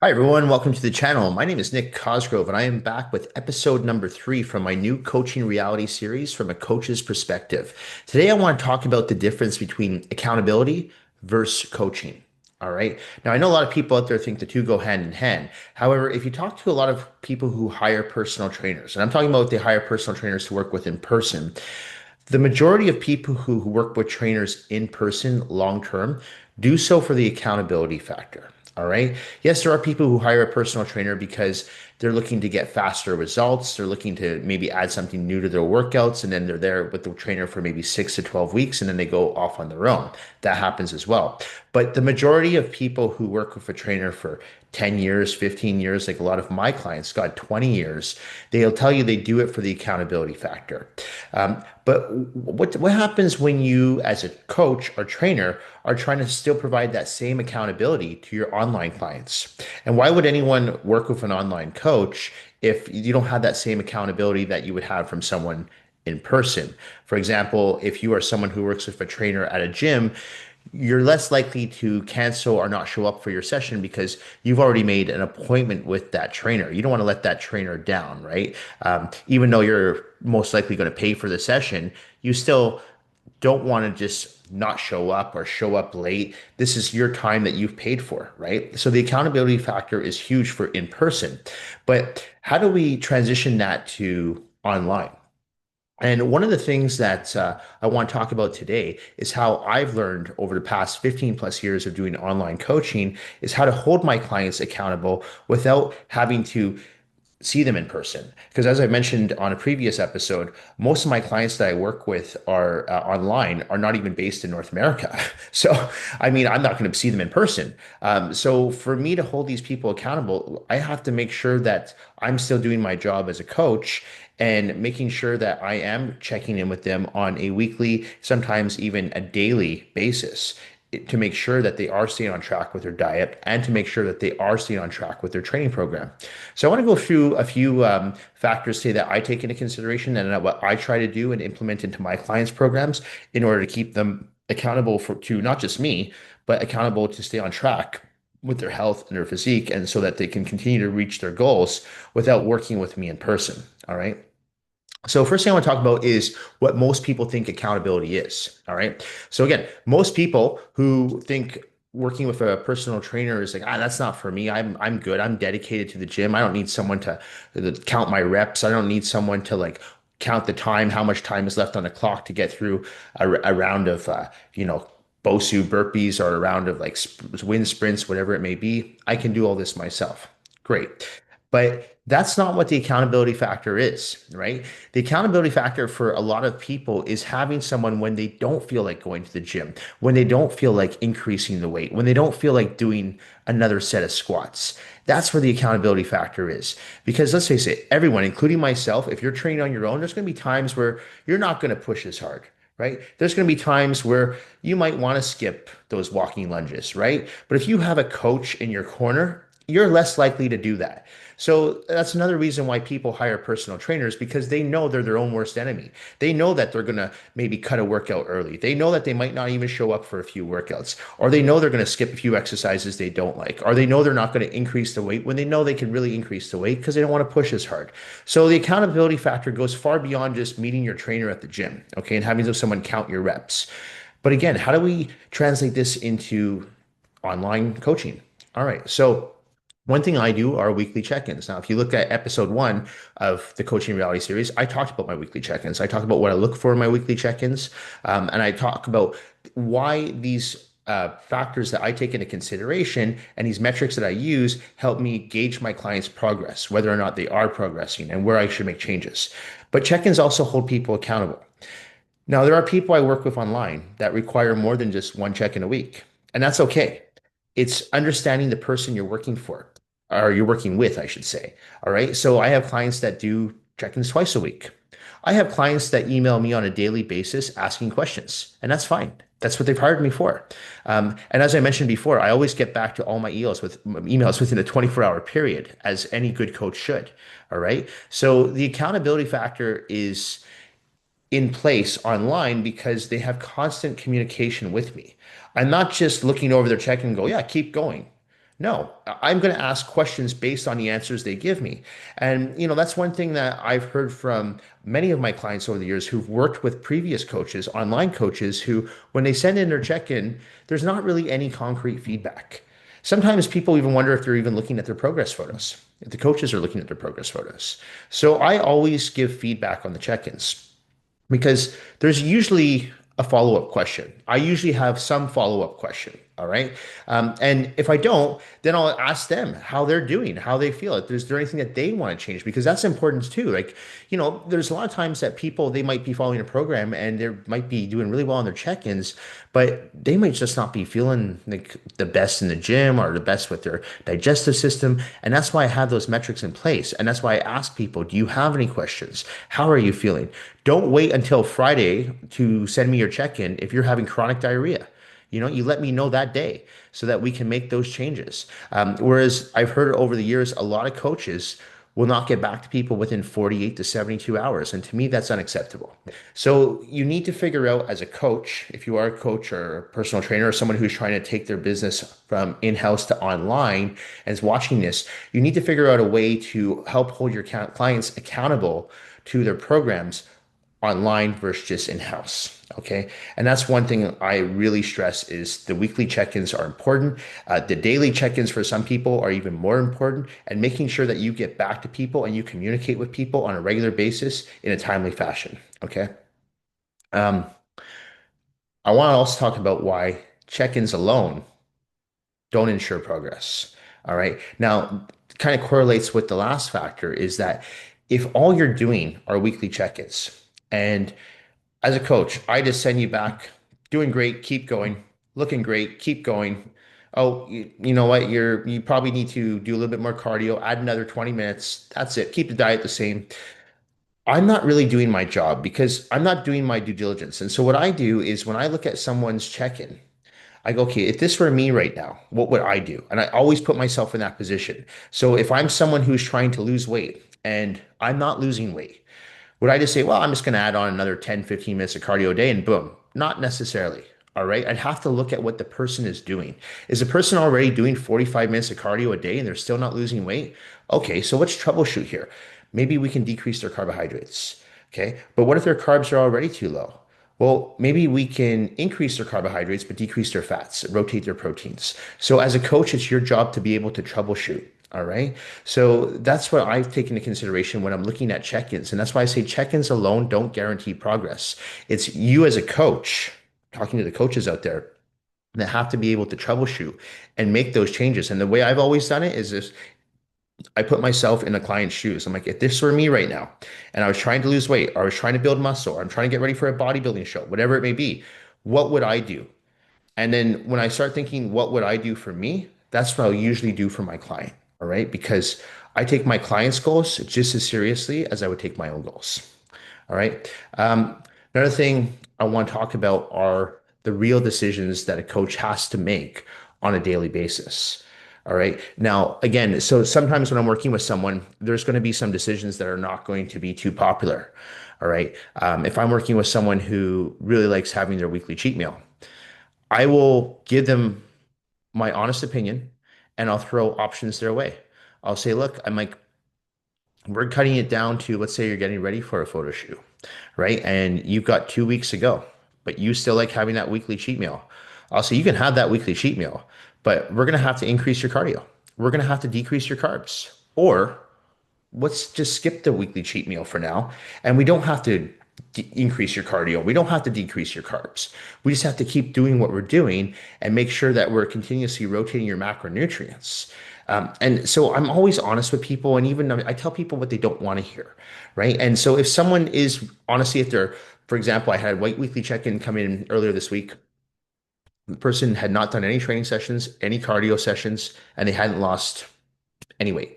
Hi, everyone. Welcome to the channel. My name is Nick Cosgrove, and I am back with episode number 3 from my new coaching reality series from a coach's perspective. Today, I want to talk about the difference between accountability versus coaching. All right. Now, I know a lot of people out there think the two go hand in hand. However, if you talk to a lot of people who hire personal trainers, and I'm talking about they hire personal trainers to work with in person, the majority of people who work with trainers in person long term do so for the accountability factor. All right. Yes, there are people who hire a personal trainer because they're looking to get faster results. They're looking to maybe add something new to their workouts, and then they're there with the trainer for maybe 6 to 12 weeks, and then they go off on their own. That happens as well. But the majority of people who work with a trainer for 10 years, 15 years, like a lot of my clients got 20 years, they'll tell you they do it for the accountability factor. But what happens when you, as a coach or trainer, are trying to still provide that same accountability to your online clients? And why would anyone work with an online coach if you don't have that same accountability that you would have from someone in person? For example, if you are someone who works with a trainer at a gym, you're less likely to cancel or not show up for your session because you've already made an appointment with that trainer. You don't want to let that trainer down, right? Even though you're most likely going to pay for the session, you still don't want to just not show up or show up late. This is your time that you've paid for, right? So the accountability factor is huge for in person. But how do we transition that to online? And one of the things that I want to talk about today is how I've learned over the past 15 plus years of doing online coaching is how to hold my clients accountable without having to see them in person. Because as I mentioned on a previous episode, most of my clients that I work with are online, are not even based in North America. So, I mean, I'm not going to see them in person. So for me to hold these people accountable, I have to make sure that I'm still doing my job as a coach and making sure that I am checking in with them on a weekly, sometimes even a daily basis to make sure that they are staying on track with their diet and to make sure that they are staying on track with their training program. So I want to go through a few factors today that I take into consideration and what I try to do and implement into my clients' programs in order to keep them accountable to not just me, but accountable to stay on track with their health and their physique, and so that they can continue to reach their goals without working with me in person. All right. So first thing I want to talk about is what most people think accountability is. All right. So again, most people who think working with a personal trainer is like, that's not for me. I'm good. I'm dedicated to the gym. I don't need someone to count my reps. I don't need someone to like count the time, how much time is left on the clock to get through a round of BOSU burpees or a round of like wind sprints, whatever it may be. I can do all this myself. Great. But that's not what the accountability factor is, right? The accountability factor for a lot of people is having someone when they don't feel like going to the gym, when they don't feel like increasing the weight, when they don't feel like doing another set of squats. That's where the accountability factor is. Because let's face it, everyone, including myself, if you're training on your own, there's going to be times where you're not going to push as hard. Right? There's going to be times where you might want to skip those walking lunges, right? But if you have a coach in your corner, you're less likely to do that. So that's another reason why people hire personal trainers because they know they're their own worst enemy. They know that they're going to maybe cut a workout early. They know that they might not even show up for a few workouts, or they know they're going to skip a few exercises they don't like, or they know they're not going to increase the weight when they know they can really increase the weight because they don't want to push as hard. So the accountability factor goes far beyond just meeting your trainer at the gym, okay, and having someone count your reps. But again, how do we translate this into online coaching? All right. So one thing I do are weekly check-ins. Now, if you look at episode 1 of the coaching reality series, I talked about my weekly check-ins. I talk about what I look for in my weekly check-ins, and I talk about why these factors that I take into consideration and these metrics that I use help me gauge my clients' progress, whether or not they are progressing, and where I should make changes. But check-ins also hold people accountable. Now, there are people I work with online that require more than just one check-in a week, and that's okay. It's understanding the person you're working for, or you're working with, I should say. All right. So I have clients that do check-ins twice a week. I have clients that email me on a daily basis asking questions, and that's fine. That's what they've hired me for. And as I mentioned before, I always get back to all my emails within a 24-hour period, as any good coach should. All right. So the accountability factor is in place online because they have constant communication with me. I'm not just looking over their check and go, yeah, keep going. No, I'm going to ask questions based on the answers they give me. And, that's one thing that I've heard from many of my clients over the years who've worked with previous coaches, online coaches, who, when they send in their check-in, there's not really any concrete feedback. Sometimes people even wonder if they're even looking at their progress photos, if the coaches are looking at their progress photos. So I always give feedback on the check-ins because there's usually a follow-up question. I usually have some follow-up question. All right. And if I don't, then I'll ask them how they're doing, how they feel. If there's there anything that they want to change, because that's important too. Like, there's a lot of times that people, they might be following a program and they might be doing really well on their check-ins, but they might just not be feeling like the best in the gym or the best with their digestive system. And that's why I have those metrics in place. And that's why I ask people, do you have any questions? How are you feeling? Don't wait until Friday to send me your check-in if you're having chronic diarrhea. You let me know that day so that we can make those changes. Whereas I've heard over the years, a lot of coaches will not get back to people within 48 to 72 hours. And to me, that's unacceptable. So you need to figure out as a coach, if you are a coach or a personal trainer or someone who's trying to take their business from in-house to online and is watching this, you need to figure out a way to help hold your clients accountable to their programs online versus just in-house. Okay. And that's one thing I really stress is the weekly check-ins are important. The daily check-ins for some people are even more important, and making sure that you get back to people and you communicate with people on a regular basis in a timely fashion. Okay. Um, I want to also talk about why check-ins alone don't ensure progress. All right. Now, kind of correlates with the last factor is that if all you're doing are weekly check-ins, and as a coach, I just send you back, doing great, keep going, looking great, keep going. Oh, you know what? You probably need to do a little bit more cardio, add another 20 minutes. That's it. Keep the diet the same. I'm not really doing my job because I'm not doing my due diligence. And so what I do is when I look at someone's check-in, I go, okay, if this were me right now, what would I do? And I always put myself in that position. So if I'm someone who's trying to lose weight and I'm not losing weight, would I just say, well, I'm just going to add on another 10, 15 minutes of cardio a day and boom? Not necessarily. All right. I'd have to look at what the person is doing. Is the person already doing 45 minutes of cardio a day and they're still not losing weight? Okay. So let's troubleshoot here. Maybe we can decrease their carbohydrates. Okay. But what if their carbs are already too low? Well, maybe we can increase their carbohydrates, but decrease their fats, rotate their proteins. So as a coach, it's your job to be able to troubleshoot. All right. So that's what I've taken into consideration when I'm looking at check-ins. And that's why I say check-ins alone don't guarantee progress. It's you as a coach, talking to the coaches out there, that have to be able to troubleshoot and make those changes. And the way I've always done it is this: I put myself in a client's shoes. I'm like, if this were me right now, and I was trying to lose weight, or I was trying to build muscle, or I'm trying to get ready for a bodybuilding show, whatever it may be, what would I do? And then when I start thinking, what would I do for me? That's what I'll usually do for my client. All right. Because I take my client's goals just as seriously as I would take my own goals. All right. Another thing I want to talk about are the real decisions that a coach has to make on a daily basis. All right. Now, again, so sometimes when I'm working with someone, there's going to be some decisions that are not going to be too popular. All right. If I'm working with someone who really likes having their weekly cheat meal, I will give them my honest opinion and I'll throw options their way. I'll say, look, I'm like, we're cutting it down to, let's say you're getting ready for a photo shoot, right? And you've got 2 weeks to go, but you still like having that weekly cheat meal. I'll say you can have that weekly cheat meal, but we're going to have to increase your cardio. We're going to have to decrease your carbs, or let's just skip the weekly cheat meal for now. And we don't have to increase your cardio. We don't have to decrease your carbs. We just have to keep doing what we're doing and make sure that we're continuously rotating your macronutrients. And so I'm always honest with people, and even I tell people what they don't want to hear, right? And so if someone is honestly, if they're, for example, I had a white weekly check-in come in earlier this week. The person had not done any training sessions, any cardio sessions, and they hadn't lost any weight.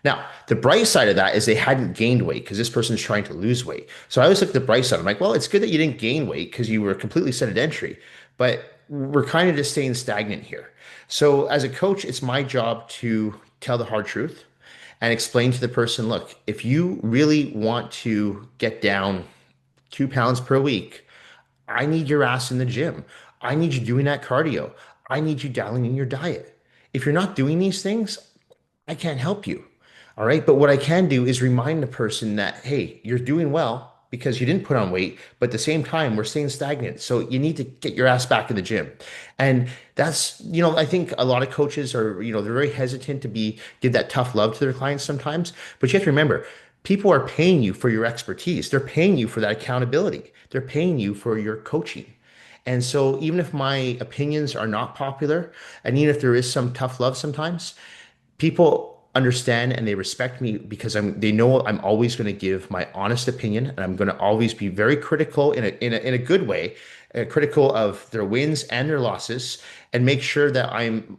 Now, the bright side of that is they hadn't gained weight because this person's trying to lose weight. So I always look at the bright side. I'm like, well, it's good that you didn't gain weight because you were completely sedentary, but we're kind of just staying stagnant here. So as a coach, it's my job to tell the hard truth and explain to the person, look, if you really want to get down 2 pounds per week, I need your ass in the gym. I need you doing that cardio. I need you dialing in your diet. if you're not doing these things, I can't help you. All right. But what I can do is remind the person that, hey, you're doing well because you didn't put on weight, but at the same time, we're staying stagnant. So you need to get your ass back in the gym. And that's, I think a lot of coaches are, they're very hesitant to give that tough love to their clients sometimes. But you have to remember, people are paying you for your expertise. They're paying you for that accountability. They're paying you for your coaching. And so even if my opinions are not popular, and even if there is some tough love sometimes, people understand and they respect me because they know I'm always going to give my honest opinion, and I'm going to always be very critical in a good way, critical of their wins and their losses, and make sure that I'm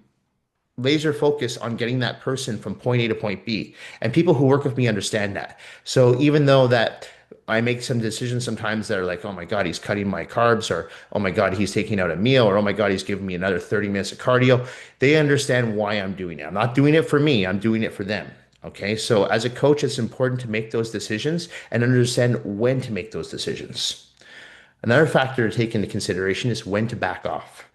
laser focused on getting that person from point A to point B. And people who work with me understand that. So even though that I make some decisions sometimes that are like, oh my God, he's cutting my carbs, or oh my God, he's taking out a meal, or oh my God, he's giving me another 30 minutes of cardio. They understand why I'm doing it. I'm not doing it for me, I'm doing it for them. Okay. So as a coach, it's important to make those decisions and understand when to make those decisions. Another factor to take into consideration is when to back off.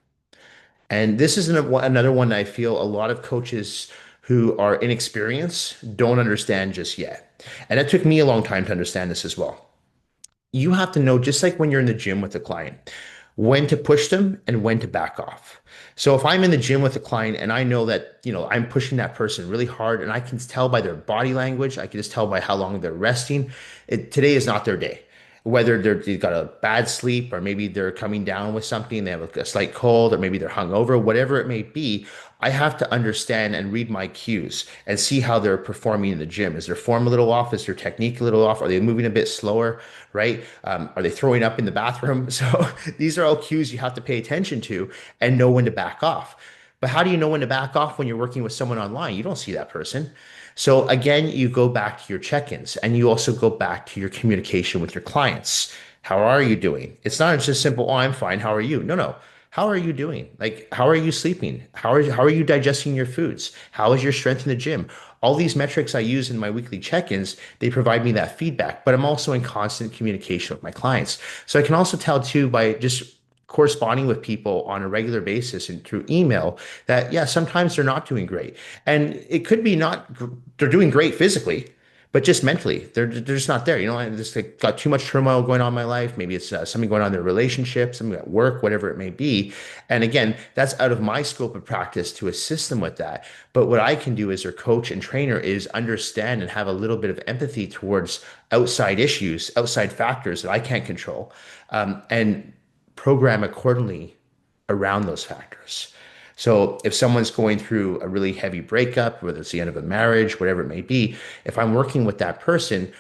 And this is another one I feel a lot of coaches who are inexperienced don't understand just yet. And it took me a long time to understand this as well. You have to know, just like when you're in the gym with a client, when to push them and when to back off. So if I'm in the gym with a client and I know that, I'm pushing that person really hard and I can tell by their body language, I can just tell by how long they're resting, today is not their day. Whether they've got a bad sleep, or maybe they're coming down with something, they have a slight cold, or maybe they're hungover, whatever it may be, I have to understand and read my cues and see how they're performing in the gym. Is their form a little off? Is their technique a little off? Are they moving a bit slower? Right? Are they throwing up in the bathroom? So these are all cues you have to pay attention to and know when to back off. But how do you know when to back off when you're working with someone online? You don't see that person. So again, you go back to your check-ins, and you also go back to your communication with your clients. How are you doing? It's not just simple, oh, I'm fine. How are you? No, no. How are you doing? Like, how are you sleeping? How are you digesting your foods? How is your strength in the gym? All these metrics I use in my weekly check-ins, they provide me that feedback, but I'm also in constant communication with my clients. So I can also tell too by just corresponding with people on a regular basis and through email that, yeah, sometimes they're not doing great. And it could be not, they're doing great physically, but just mentally, they're just not there. I just like, got too much turmoil going on in my life. Maybe it's something going on in their relationship, something at work, whatever it may be. And again, that's out of my scope of practice to assist them with that. But what I can do as their coach and trainer is understand and have a little bit of empathy towards outside issues, outside factors that I can't control, and program accordingly around those factors. So if someone's going through a really heavy breakup, whether it's the end of a marriage, whatever it may be, if I'm working with that person,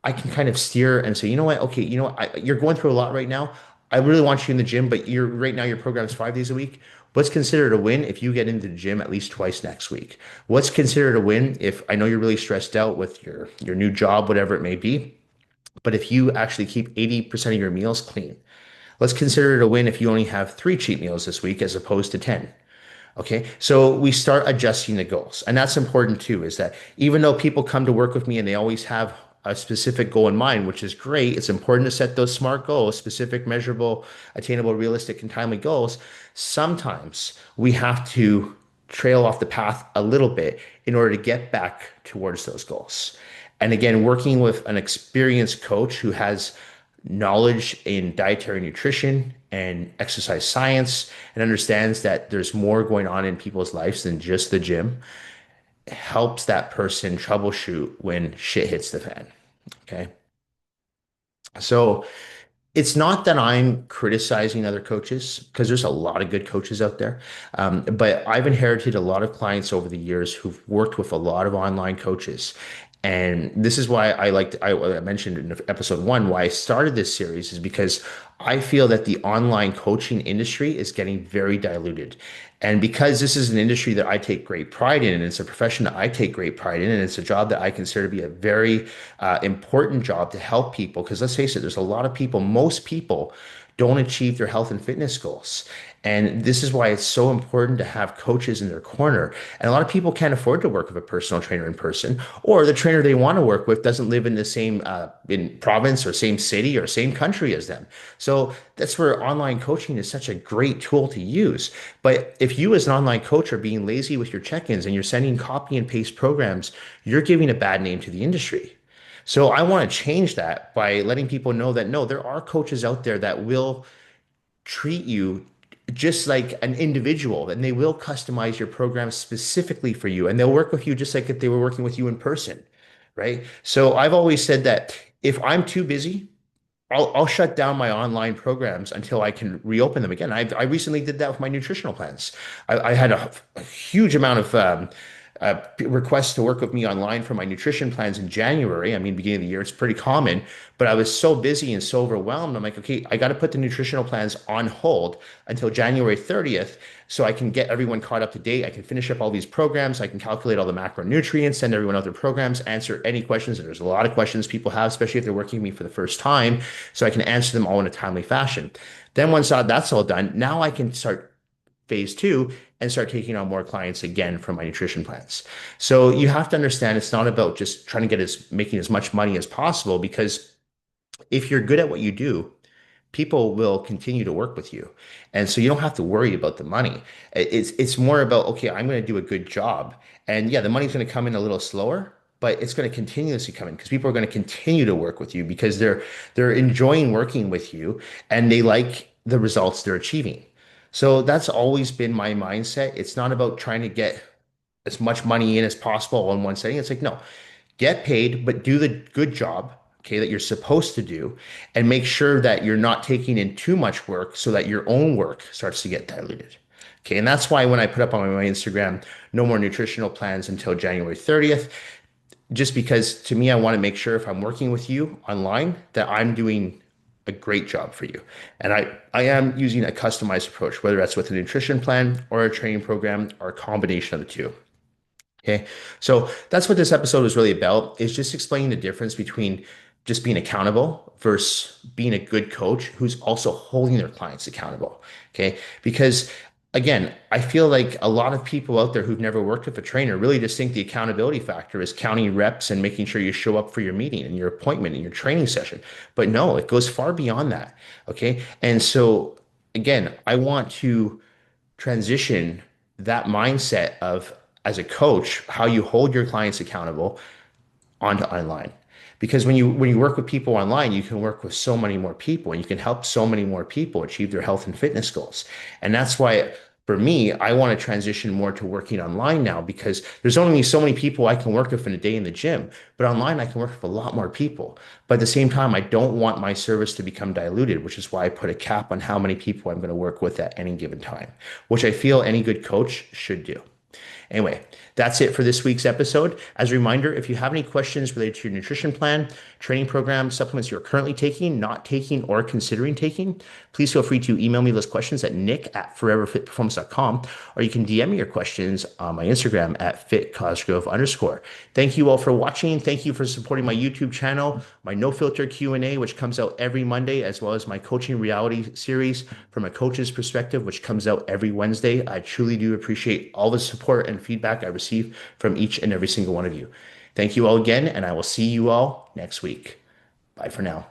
I can kind of steer and say, you know what, okay, you're going through a lot right now. I really want you in the gym, but you're right now your program is 5 days a week. What's considered a win if you get into the gym at least twice next week? What's considered a win if I know you're really stressed out with your new job, whatever it may be, but if you actually keep 80% of your meals clean? Let's consider it a win if you only have 3 cheat meals this week as opposed to 10. Okay. So we start adjusting the goals. And that's important too, is that even though people come to work with me and they always have a specific goal in mind, which is great, it's important to set those SMART goals, specific, measurable, attainable, realistic, and timely goals. Sometimes we have to trail off the path a little bit in order to get back towards those goals. And again, working with an experienced coach who has knowledge in dietary nutrition and exercise science and understands that there's more going on in people's lives than just the gym helps that person troubleshoot when shit hits the fan. Okay. So it's not that I'm criticizing other coaches because there's a lot of good coaches out there. But I've inherited a lot of clients over the years who've worked with a lot of online coaches. And this is why I mentioned in episode one, why I started this series is because I feel that the online coaching industry is getting very diluted. And because this is an industry that I take great pride in, and it's a profession that I take great pride in, and it's a job that I consider to be a very important job to help people. Because let's face it, there's a lot of people, most people don't achieve their health and fitness goals. And this is why it's so important to have coaches in their corner. And a lot of people can't afford to work with a personal trainer in person, or the trainer they want to work with doesn't live in the same in province or same city or same country as them. So that's where online coaching is such a great tool to use. But if you as an online coach are being lazy with your check-ins and you're sending copy and paste programs, you're giving a bad name to the industry. So I want to change that by letting people know that no, there are coaches out there that will treat you just like an individual, and they will customize your program specifically for you, and they'll work with you just like if they were working with you in person, right? So I've always said that if I'm too busy, I'll shut down my online programs until I can reopen them again. I recently did that with my nutritional plans. I had a huge amount of requests to work with me online for my nutrition plans in January. I mean, beginning of the year, it's pretty common, but I was so busy and so overwhelmed. I'm like, okay, I got to put the nutritional plans on hold until January 30th so I can get everyone caught up to date. I can finish up all these programs. I can calculate all the macronutrients, send everyone out their programs, answer any questions. And there's a lot of questions people have, especially if they're working with me for the first time. So I can answer them all in a timely fashion. Then once that's all done, now I can start phase two and start taking on more clients again from my nutrition plans. So you have to understand it's not about just trying to get making as much money as possible, because if you're good at what you do, people will continue to work with you. And so you don't have to worry about the money. It's more about, okay, I'm going to do a good job. And yeah, the money's going to come in a little slower, but it's going to continuously come in because people are going to continue to work with you because they're enjoying working with you and they like the results they're achieving. So that's always been my mindset. It's not about trying to get as much money in as possible on one setting. It's like, no, get paid, but do the good job, okay, that you're supposed to do, and make sure that you're not taking in too much work so that your own work starts to get diluted. Okay, and that's why when I put up on my Instagram, no more nutritional plans until January 30th, just because to me, I want to make sure if I'm working with you online that I'm doing a great job for you. And I am using a customized approach, whether that's with a nutrition plan or a training program or a combination of the two. Okay. So that's what this episode is really about, is just explaining the difference between just being accountable versus being a good coach who's also holding their clients accountable. Okay. Because again, I feel like a lot of people out there who've never worked with a trainer really just think the accountability factor is counting reps and making sure you show up for your meeting and your appointment and your training session. But no, it goes far beyond that. Okay. And so again, I want to transition that mindset of, as a coach, how you hold your clients accountable onto online. Because when you work with people online, you can work with so many more people and you can help so many more people achieve their health and fitness goals. And that's why for me, I want to transition more to working online now, because there's only so many people I can work with in a day in the gym, but online I can work with a lot more people. But at the same time, I don't want my service to become diluted, which is why I put a cap on how many people I'm going to work with at any given time, which I feel any good coach should do. Anyway, that's it for this week's episode. As a reminder, if you have any questions related to your nutrition plan, training program, supplements you're currently taking, not taking, or considering taking, please feel free to email me those questions at nick@foreverfitperformance.com, or you can DM me your questions on my Instagram at fitcosgrove_. Thank you all for watching. Thank you for supporting my YouTube channel, my no filter Q&A, which comes out every Monday, as well as my coaching reality series from a coach's perspective, which comes out every Wednesday. I truly do appreciate all the support and feedback I receive from each and every single one of you. Thank you all again, and I will see you all next week. Bye for now.